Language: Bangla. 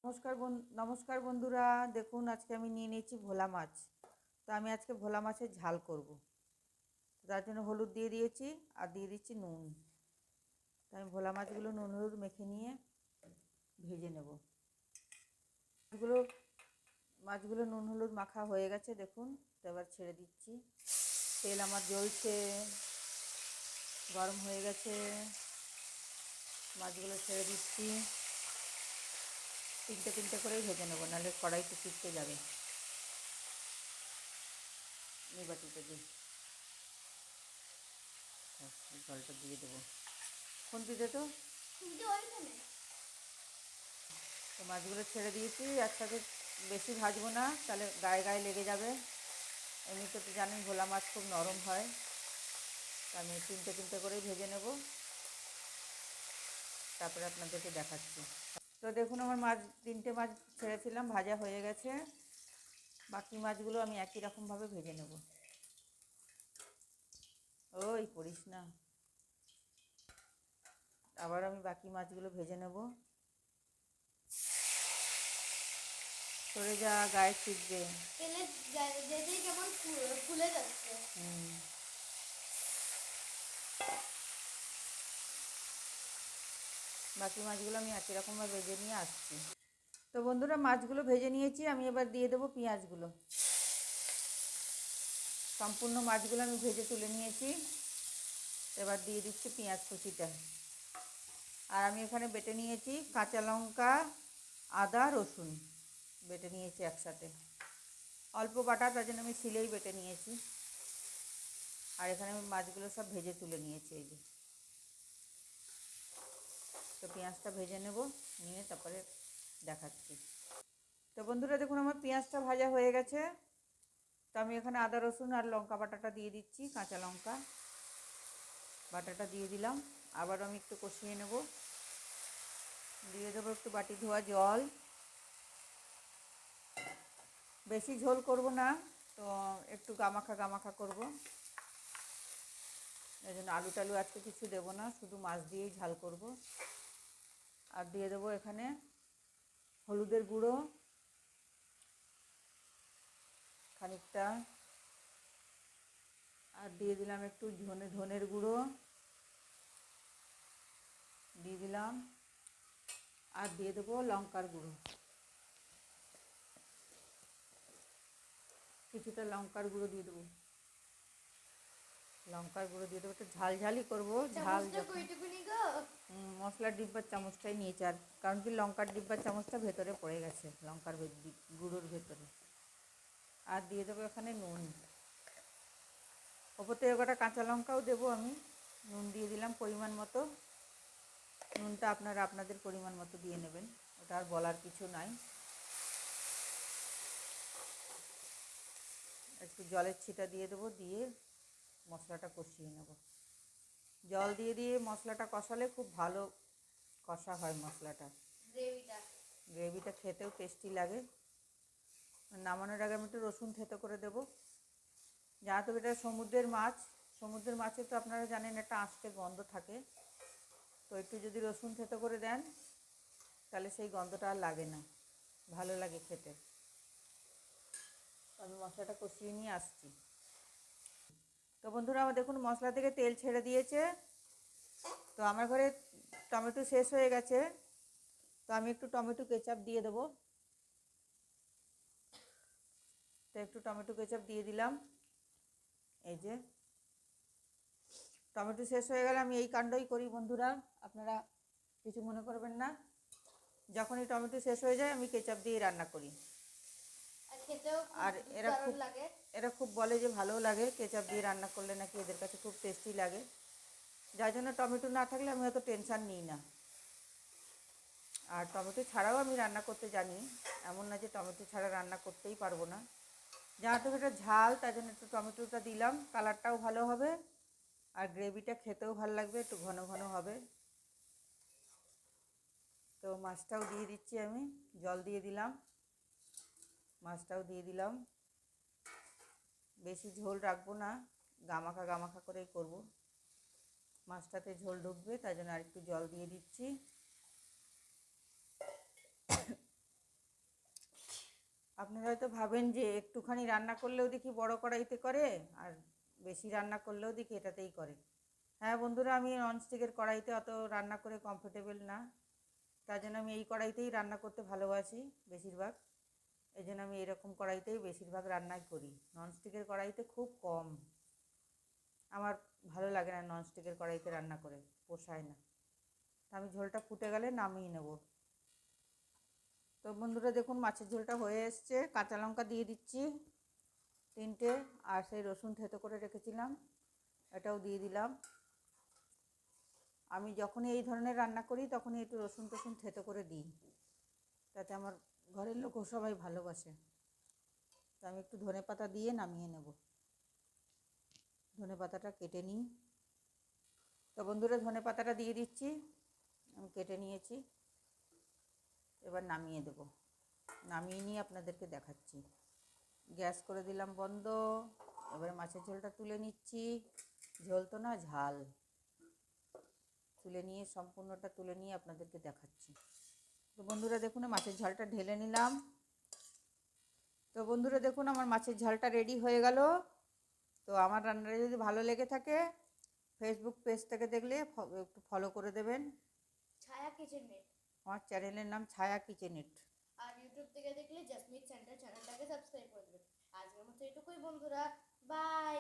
নমস্কার বন্ধুরা, দেখুন আজকে আমি নিয়ে নিয়েছি ভোলা মাছ। তো আমি আজকে ভোলা মাছের ঝাল করব। তার জন্য হলুদ দিয়ে দিয়েছি আর দিয়ে দিচ্ছি নুন। তো আমি ভোলা মাছগুলো নুন হলুদ মেখে নিয়ে ভেজে নেব। মাছগুলো নুন হলুদ মাখা হয়ে গেছে, দেখুন। তো এবার ছেড়ে দিচ্ছি। তেল আমার জ্বলছে, গরম হয়ে গেছে। মাছগুলো ছেড়ে দিচ্ছি। তিনটে তিনটে করেই ভেজে নেবো, নাহলে কড়াইতে চিপকে যাবে। এই বাটিতে দিই, জলটা দিয়ে দেবো। খুন্তিতে তো মাছগুলো ছেড়ে দিয়েছি একসাথে। বেশি ভাজবো না, তাহলে গায়ে গায়ে লেগে যাবে। এমনিতে তো জানেন ভোলা মাছ খুব নরম হয়। আমি তিনটে তিনটে করেই ভেজে নেব, তারপরে আপনাদেরকে দেখাচ্ছি। তো দেখুন আমার তিনটে মাছ ছেড়েছিলাম, ভাজা হয়ে গেছে। বাকি মাছগুলো আমি একই রকমভাবে ভেজে নেব। ওই করিস না। আবার আমি বাকি মাছগুলো ভেজে নেব। সরে যা, গায়ে ছিটবে। ফুলে যাচ্ছে। বাকি মাছগুলো আমি একই রকমভাবে ভেজে নিয়ে আসছি। তো বন্ধুরা, মাছগুলো ভেজে নিয়েছি, আমি এবার দিয়ে দেবো পেঁয়াজগুলো। সম্পূর্ণ মাছগুলো আমি ভেজে তুলে নিয়েছি। এবার দিয়ে দিচ্ছি পেঁয়াজ কুচিটা। আর আমি এখানে বেটে নিয়েছি কাঁচা লঙ্কা, আদা, রসুন বেটে নিয়েছি একসাথে। অল্প বাটা, তার জন্য আমি শিলেই বেটে নিয়েছি। আর এখানে আমি মাছগুলো সব ভেজে তুলে নিয়েছি। এই যে, তো পেঁয়াজটা ভেজে নেব, নিয়ে তারপরে দেখাচ্ছি। তো বন্ধুরা দেখুন আমার পেঁয়াজটা ভাজা হয়ে গেছে। তো আমি এখানে আদা রসুন আর লঙ্কা বাটাটা দিয়ে দিচ্ছি। কাঁচা লঙ্কা বাটাটা দিয়ে দিলাম। আবার আমি একটু কষিয়ে নেব। দিয়ে দেবো একটু বাটি ধোয়া জল। বেশি ঝোল করব না, তো একটু গামাখা গামাখা করব। এই জন্য আলু টালু আজকে কিছু দেবো না, শুধু মাছ দিয়েই ঝাল করব। আর দিয়ে দেবো এখানে হলুদের গুঁড়ো খানিকটা। আর দিয়ে দিলাম একটু ধনের গুঁড়ো দিয়ে দিলাম। আর দিয়ে দেবো লঙ্কার গুঁড়ো, কিছুটা লঙ্কার গুঁড়ো দিয়ে দেবো। একটু ঝাল ঝালই করবো। ঝাল যখন মশলার ডিব্বার চামচটাই নিয়েছি। আর কারণ কি, লঙ্কার ডিব্বার চামচটা ভেতরে পড়ে গেছে লঙ্কার গুঁড়োর ভেতরে। আর দিয়ে দেবো এখানে নুন। ওপর থেকে কটা কাঁচা লঙ্কাও দেবো আমি। নুন দিয়ে দিলাম পরিমাণ মতো। নুনটা আপনারা আপনাদের পরিমাণ মতো দিয়ে নেবেন, ওটা আর বলার কিছু নাই। একটু জলের ছিটা দিয়ে দেবো, দিয়ে মশলাটা কষিয়ে নেব। জল দিয়ে দিয়ে মশলাটা কষালে খুব ভালো কষা হয় মশলাটা। গ্রেভিটা খেতেও টেস্টি লাগে। নামানোর আগে আমি একটু রসুন থেতো করে দেবো। যেহেতু এটা সমুদ্রের মাছ, সমুদ্রের মাছে তো আপনারা জানেন একটা আঁশটে গন্ধ থাকে। তো একটু যদি রসুন থেতো করে দেন, তাহলে সেই গন্ধটা আর লাগে না, ভালো লাগে খেতে। আমি মশলাটা কষিয়ে নিয়ে আসছি। তো বন্ধুরা আমার দেখুন মশলা থেকে তেল ছেড়ে দিয়েছে। তো আমার ঘরে টমেটো শেষ হয়ে গেছে, তো আমি একটু টমেটো কেচাপ দিয়ে দেবো। তো একটু টমেটো কেচাপ দিয়ে দিলাম। এই যে, টমেটো শেষ হয়ে গেলে আমি এই কাণ্ডই করি বন্ধুরা, আপনারা কিছু মনে করবেন না। যখনই টমেটো শেষ হয়ে যায় আমি কেচাপ দিয়ে রান্না করি। আর এরা খুব বলে যে ভালোও লাগে কেচাপ দিয়ে রান্না করলে, নাকি এদের কাছে খুব টেস্টি লাগে। যার জন্য টমেটো না থাকলে আমি অত টেনশান নিই না। আর টমেটো ছাড়াও আমি রান্না করতে জানি, এমন না যে টমেটো ছাড়া রান্না করতেই পারবো না। যেহেতু এটা ঝাল, তাই জন্য একটু টমেটোটা দিলাম, কালারটাও ভালো হবে আর গ্রেভিটা খেতেও ভালো লাগবে, একটু ঘন ঘন হবে। তো মাছটাও দিয়ে দিচ্ছি আমি, জল দিয়ে দিলাম, মাছটাও দিয়ে দিলাম। বেশি ঝোল রাখবো না, গামাখা গামাখা করেই করব। মাছটাতে ঝোল ঢুকবে, তাই জন্য আরেকটু জল দিয়ে দিচ্ছি। আপনারা হয়তো ভাবেন যে একটুখানি রান্না করলেও দেখি বড় কড়াইতে করে, আর বেশি রান্না করলেও দেখি এটাতেই করে। হ্যাঁ বন্ধুরা, আমি ননস্টিকের কড়াইতে অত রান্না করে কমফোর্টেবল না, তার জন্য আমি এই কড়াইতেই রান্না করতে ভালোবাসি বেশিরভাগ। এই জন্য আমি এরকম কড়াইতেই বেশিরভাগ রান্নাই করি। ননস্টিকের কড়াইতে খুব কম, আমার ভালো লাগে না ননস্টিকের কড়াইতে রান্না করে, পোষায় না। আমি ঝোলটা ফুটে গেলে নামিয়ে নেব। তো বন্ধুরা দেখুন, মাছের ঝোলটা হয়ে এসছে। কাঁচা লঙ্কা দিয়ে দিচ্ছি 3টে, আর সেই রসুন থেতো করে রেখেছিলাম এটাও দিয়ে দিলাম। আমি যখনই এই ধরনের রান্না করি তখনই একটু রসুন টসুন থেতো করে দিই, তাতে আমার ঘরের লোকও সবাই ভালোবাসে। তো আমি একটু ধনেপাতা দিয়ে নামিয়ে নেব। ধনেপাতাটা কেটে নিই। তো বন্ধুরা ধনেপাতাটা দিয়ে দিচ্ছি, আমি কেটে নিয়েছি। এবার নামিয়ে দেব। নামিয়ে নিয়ে আপনাদেরকে দেখাচ্ছি। গ্যাস করে দিলাম বন্ধ। এবারে মাছের ঝোলটা তুলে নিচ্ছি। ঝোল তো না, ঝাল। তুলে নিয়ে সম্পূর্ণটা তুলে নিয়ে আপনাদেরকে দেখাচ্ছি। তো বন্ধুরা দেখুন, মাছের ঝালটা ঢেলে নিলাম। তো বন্ধুরা দেখুন, আমার মাছের ঝালটা রেডি হয়ে গেল। তো আমার রান্নাটা যদি ভালো লেগে থাকে, ফেসবুক পেজ থেকে দেখলে একটু ফলো করে দেবেন। ছায়া কিচেননেট। আমার চ্যানেলের নাম ছায়া কিচেনেট। আর ইউটিউব থেকে দেখলে জাসমিত সেন্টার চ্যানেলটাকে সাবস্ক্রাইব করে দেবেন। আজকের মতো এটুকুই বন্ধুরা, বাই।